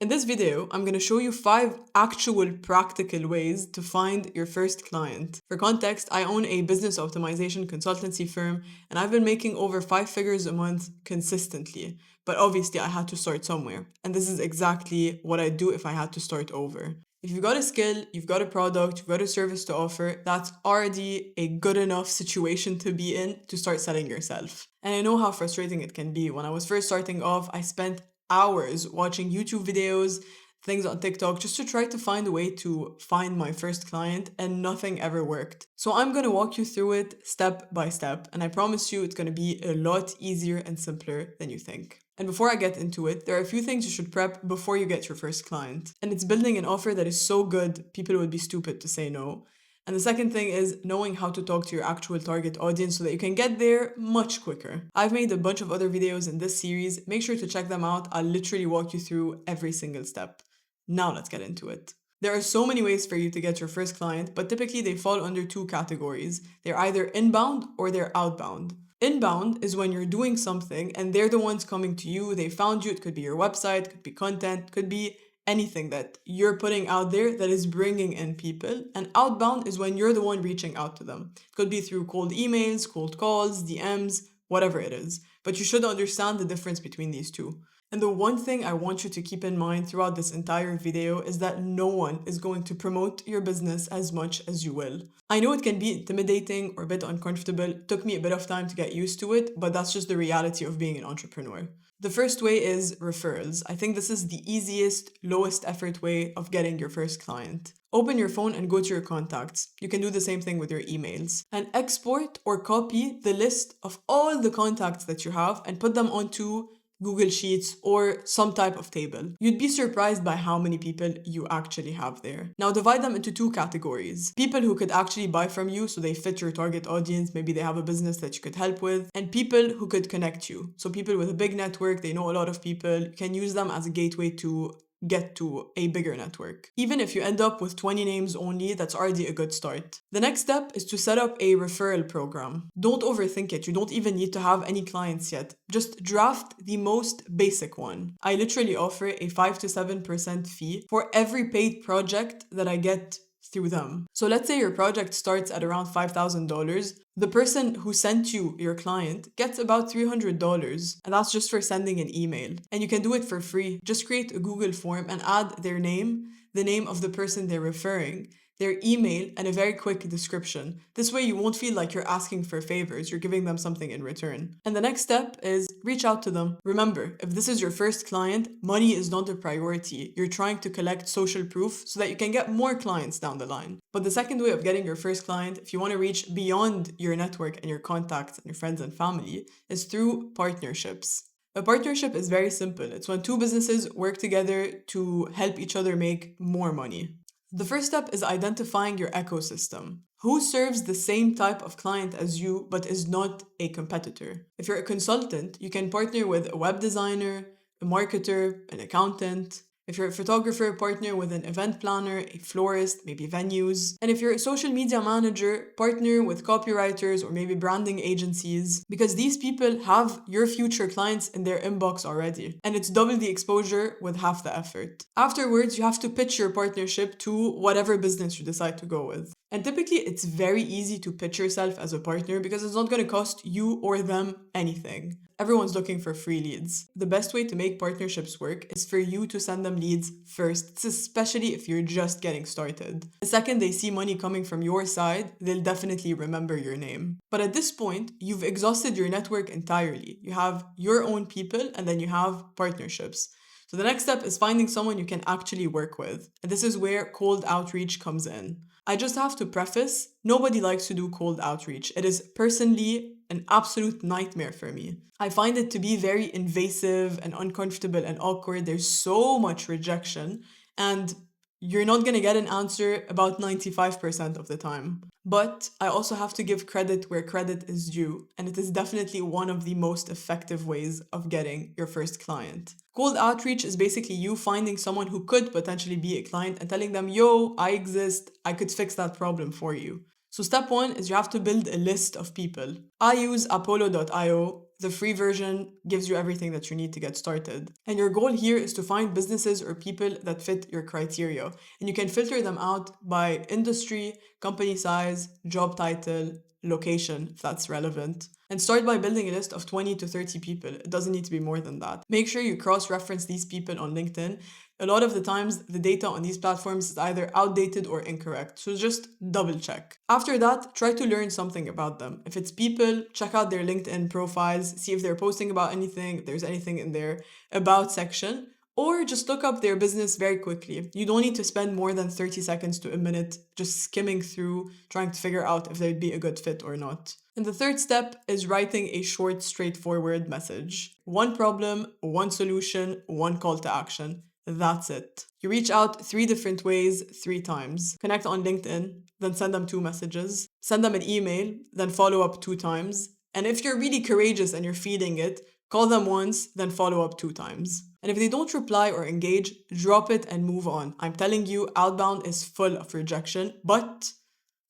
In this video, I'm going to show you 5 actual practical ways to find your first client. For context, I own a business optimization consultancy firm and I've been making over 5 figures a month consistently. But obviously, I had to start somewhere. And this is exactly what I'd do if I had to start over. If you've got a skill, you've got a product, you've got a service to offer, that's already a good enough situation to be in to start selling yourself. And I know how frustrating it can be. When I was first starting off, I spent hours watching YouTube videos, things on TikTok, just to try to find a way to find my first client, and nothing ever worked. So I'm going to walk you through it step by step, and I promise you it's going to be a lot easier and simpler than you think. And before I get into it, there are a few things you should prep before you get your first client. And it's building an offer that is so good, people would be stupid to say no. And the second thing is knowing how to talk to your actual target audience so that you can get there much quicker. I've made a bunch of other videos in this series. Make sure to check them out. I'll literally walk you through every single step. Now let's get into it. There are so many ways for you to get your first client, but typically they fall under 2 categories. They're either inbound or they're outbound. Inbound is when you're doing something and they're the ones coming to you. They found you. It could be your website, could be content, could be anything that you're putting out there that is bringing in people. And outbound is when you're the one reaching out to them. It could be through cold emails, cold calls, DMs, whatever it is. But you should understand the difference between these two. And the one thing I want you to keep in mind throughout this entire video is that no one is going to promote your business as much as you will. I know it can be intimidating or a bit uncomfortable. It took me a bit of time to get used to it, but that's just the reality of being an entrepreneur. The first way is referrals. I think this is the easiest, lowest effort way of getting your first client. Open your phone and go to your contacts. You can do the same thing with your emails. And export or copy the list of all the contacts that you have and put them onto Google Sheets or some type of table. You'd be surprised by how many people you actually have there. Now divide them into 2 categories. People who could actually buy from you, so they fit your target audience, maybe they have a business that you could help with, and people who could connect you. So people with a big network, they know a lot of people, you can use them as a gateway to get to a bigger network. Even if you end up with 20 names only, that's already a good start. The next step is to set up a referral program. Don't overthink it. You don't even need to have any clients yet. Just draft the most basic one. I literally offer a 5 to 7% fee for every paid project that I get through them. So let's say your project starts at around $5,000. The person who sent you your client gets about $300, and that's just for sending an email. And you can do it for free. Just create a Google form and add their name, the name of the person they're referring, their email, and a very quick description. This way you won't feel like you're asking for favors, you're giving them something in return. And the next step is reach out to them. Remember, if this is your first client, money is not a priority. You're trying to collect social proof so that you can get more clients down the line. But the second way of getting your first client, if you want to reach beyond your network and your contacts and your friends and family, is through partnerships. A partnership is very simple. It's when 2 businesses work together to help each other make more money. The first step is identifying your ecosystem. Who serves the same type of client as you but is not a competitor? If you're a consultant, you can partner with a web designer, a marketer, an accountant. If you're a photographer, partner with an event planner, a florist, maybe venues. And if you're a social media manager, partner with copywriters or maybe branding agencies, because these people have your future clients in their inbox already. And it's double the exposure with half the effort. Afterwards, you have to pitch your partnership to whatever business you decide to go with. And typically, it's very easy to pitch yourself as a partner because it's not going to cost you or them anything. Everyone's looking for free leads. The best way to make partnerships work is for you to send them leads first, especially if you're just getting started. The second they see money coming from your side, they'll definitely remember your name. But at this point, you've exhausted your network entirely. You have your own people and then you have partnerships. So the next step is finding someone you can actually work with. And this is where cold outreach comes in. I just have to preface, nobody likes to do cold outreach. It is personally an absolute nightmare for me. I find it to be very invasive and uncomfortable and awkward. There's so much rejection and you're not going to get an answer about 95% of the time. But I also have to give credit where credit is due, and it is definitely one of the most effective ways of getting your first client. Cold outreach is basically you finding someone who could potentially be a client and telling them, yo, I exist, I could fix that problem for you. So step 1 is you have to build a list of people. I use Apollo.io. The free version gives you everything that you need to get started. And your goal here is to find businesses or people that fit your criteria. And you can filter them out by industry, company size, job title, location, if that's relevant. And start by building a list of 20 to 30 people. It doesn't need to be more than that. Make sure you cross-reference these people on LinkedIn. A lot of the times, the data on these platforms is either outdated or incorrect, so just double check. After that, try to learn something about them. If it's people, check out their LinkedIn profiles, see if they're posting about anything, if there's anything in their about section, or just look up their business very quickly. You don't need to spend more than 30 seconds to a minute just skimming through, trying to figure out if they'd be a good fit or not. And the third step is writing a short, straightforward message. One problem, one solution, one call to action. That's it. You reach out 3 different ways, 3 times. Connect on LinkedIn, then send them 2 messages. Send them an email, then follow up 2 times. And if you're really courageous and you're feeling it, call them once, then follow up 2 times. And if they don't reply or engage, drop it and move on. I'm telling you, outbound is full of rejection, but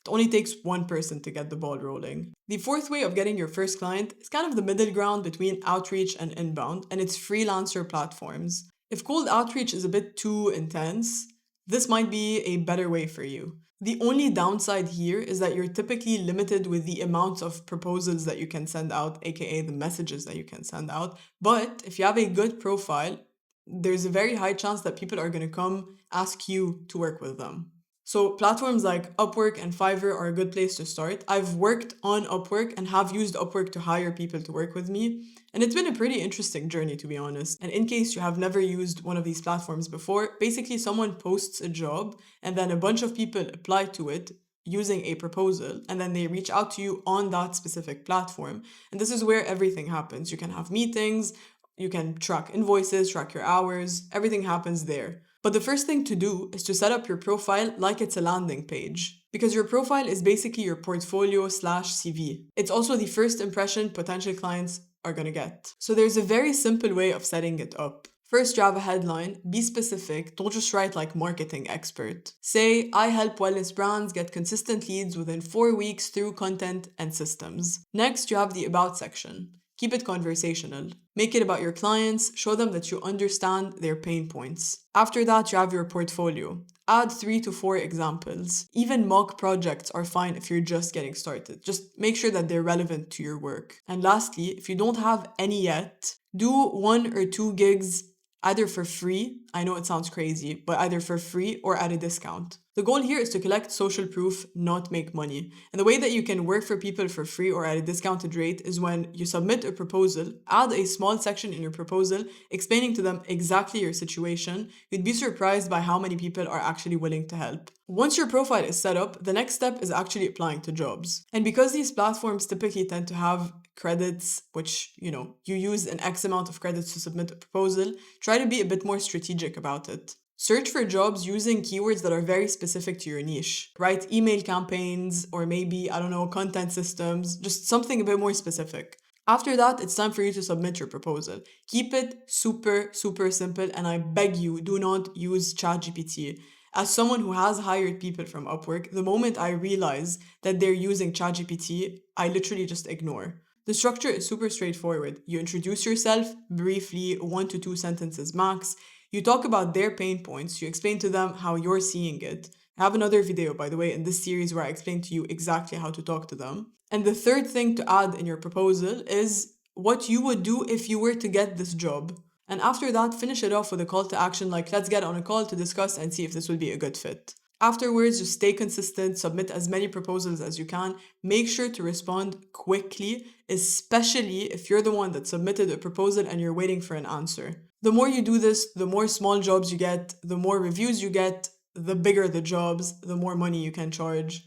it only takes one person to get the ball rolling. The fourth way of getting your first client is kind of the middle ground between outreach and inbound, and it's freelancer platforms. If cold outreach is a bit too intense, this might be a better way for you. The only downside here is that you're typically limited with the amounts of proposals that you can send out, aka the messages that you can send out. But if you have a good profile, there's a very high chance that people are going to come ask you to work with them. So platforms like Upwork and Fiverr are a good place to start. I've worked on Upwork and have used Upwork to hire people to work with me. And it's been a pretty interesting journey, to be honest. And in case you have never used one of these platforms before, basically someone posts a job and then a bunch of people apply to it using a proposal, and then they reach out to you on that specific platform. And this is where everything happens. You can have meetings, you can track invoices, track your hours, everything happens there. But the first thing to do is to set up your profile like it's a landing page, because your profile is basically your portfolio slash CV. It's also the first impression potential clients are going to get. So there's a very simple way of setting it up. First, you have a headline, be specific, don't just write like marketing expert. Say, I help wellness brands get consistent leads within 4 weeks through content and systems. Next, you have the about section. Keep it conversational. Make it about your clients, show them that you understand their pain points. After that, you have your portfolio. Add 3 to 4 examples. Even mock projects are fine if you're just getting started. Just make sure that they're relevant to your work. And lastly, if you don't have any yet, do 1 or 2 gigs either for free, I know it sounds crazy, but either for free or at a discount. The goal here is to collect social proof, not make money. And the way that you can work for people for free or at a discounted rate is when you submit a proposal, add a small section in your proposal explaining to them exactly your situation. You'd be surprised by how many people are actually willing to help. Once your profile is set up, the next step is actually applying to jobs. And because these platforms typically tend to have credits, which, you use an X amount of credits to submit a proposal, try to be a bit more strategic about it. Search for jobs using keywords that are very specific to your niche. Write email campaigns or maybe, content systems, just something a bit more specific. After that, it's time for you to submit your proposal. Keep it super, super simple, and I beg you, do not use ChatGPT. As someone who has hired people from Upwork, the moment I realize that they're using ChatGPT, I literally just ignore. The structure is super straightforward. You introduce yourself briefly, 1 to 2 sentences max. You talk about their pain points. You explain to them how you're seeing it. I have another video, by the way, in this series where I explain to you exactly how to talk to them. And the third thing to add in your proposal is what you would do if you were to get this job. And after that, finish it off with a call to action like, let's get on a call to discuss and see if this would be a good fit. Afterwards, just stay consistent, submit as many proposals as you can. Make sure to respond quickly, especially if you're the one that submitted a proposal and you're waiting for an answer. The more you do this, the more small jobs you get, the more reviews you get, the bigger the jobs, the more money you can charge,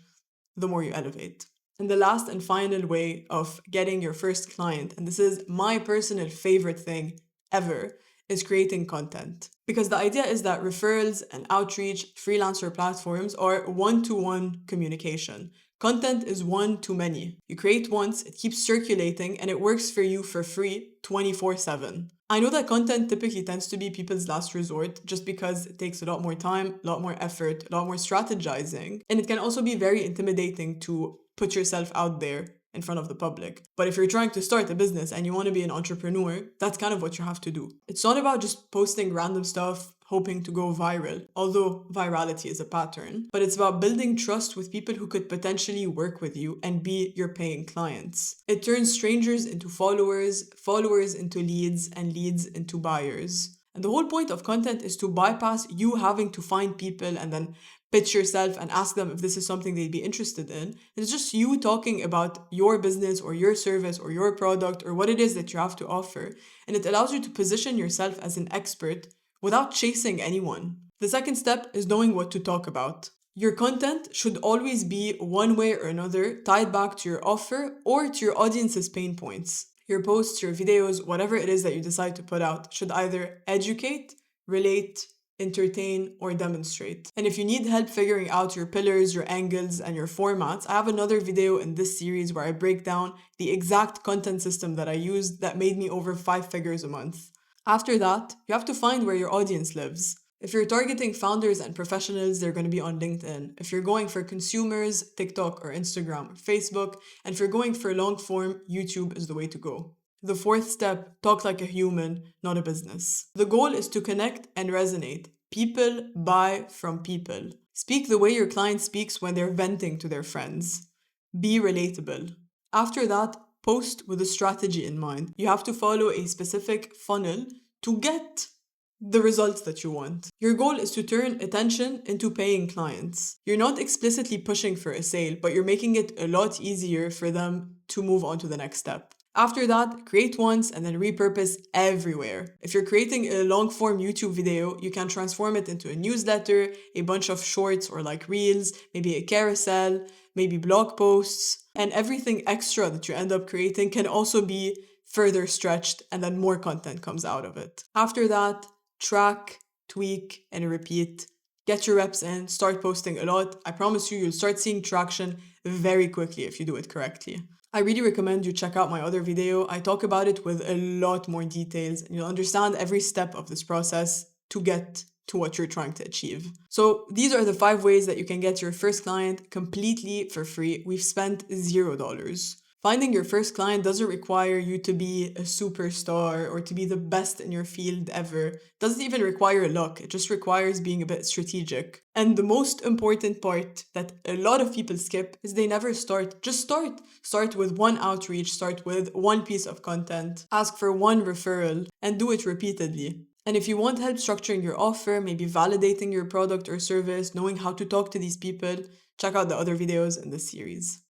the more you elevate. And the last and final way of getting your first client, and this is my personal favorite thing ever, is creating content. Because the idea is that referrals and outreach, freelancer platforms are one-to-one communication. Content is one to many. You create once, it keeps circulating, and it works for you for free 24/7. I know that content typically tends to be people's last resort just because it takes a lot more time, a lot more effort, a lot more strategizing, and it can also be very intimidating to put yourself out there in front of the public. But if you're trying to start a business and you want to be an entrepreneur, that's kind of what you have to do. It's not about just posting random stuff, hoping to go viral, although virality is a pattern, but it's about building trust with people who could potentially work with you and be your paying clients. It turns strangers into followers, followers into leads, and leads into buyers. And the whole point of content is to bypass you having to find people and then pitch yourself and ask them if this is something they'd be interested in. It's just you talking about your business or your service or your product or what it is that you have to offer. And it allows you to position yourself as an expert without chasing anyone. The second step is knowing what to talk about. Your content should always be one way or another tied back to your offer or to your audience's pain points. Your posts, your videos, whatever it is that you decide to put out should either educate, relate, entertain, or demonstrate. And if you need help figuring out your pillars, your angles, and your formats, I have another video in this series where I break down the exact content system that I used that made me over 5 figures a month. After that, you have to find where your audience lives. If you're targeting founders and professionals, they're going to be on LinkedIn. If you're going for consumers, TikTok or Instagram or Facebook. And if you're going for long form, YouTube is the way to go. The fourth step, talk like a human, not a business. The goal is to connect and resonate. People buy from people. Speak the way your client speaks when they're venting to their friends. Be relatable. After that, post with a strategy in mind. You have to follow a specific funnel to get the results that you want. Your goal is to turn attention into paying clients. You're not explicitly pushing for a sale, but you're making it a lot easier for them to move on to the next step. After that, create once and then repurpose everywhere. If you're creating a long form YouTube video, you can transform it into a newsletter, a bunch of shorts or like reels, maybe a carousel, maybe blog posts, and everything extra that you end up creating can also be further stretched and then more content comes out of it. After that, track, tweak, and repeat. Get your reps in, start posting a lot. I promise you, you'll start seeing traction very quickly if you do it correctly. I really recommend you check out my other video. I talk about it with a lot more details and you'll understand every step of this process to get to what you're trying to achieve. So these are the 5 ways that you can get your first client completely for free. We've spent $0. Finding your first client doesn't require you to be a superstar or to be the best in your field ever. It doesn't even require luck. It just requires being a bit strategic. And the most important part that a lot of people skip is they never start. Just start. Start with one outreach, start with one piece of content, ask for one referral, and do it repeatedly. And if you want help structuring your offer, maybe validating your product or service, knowing how to talk to these people, check out the other videos in this series.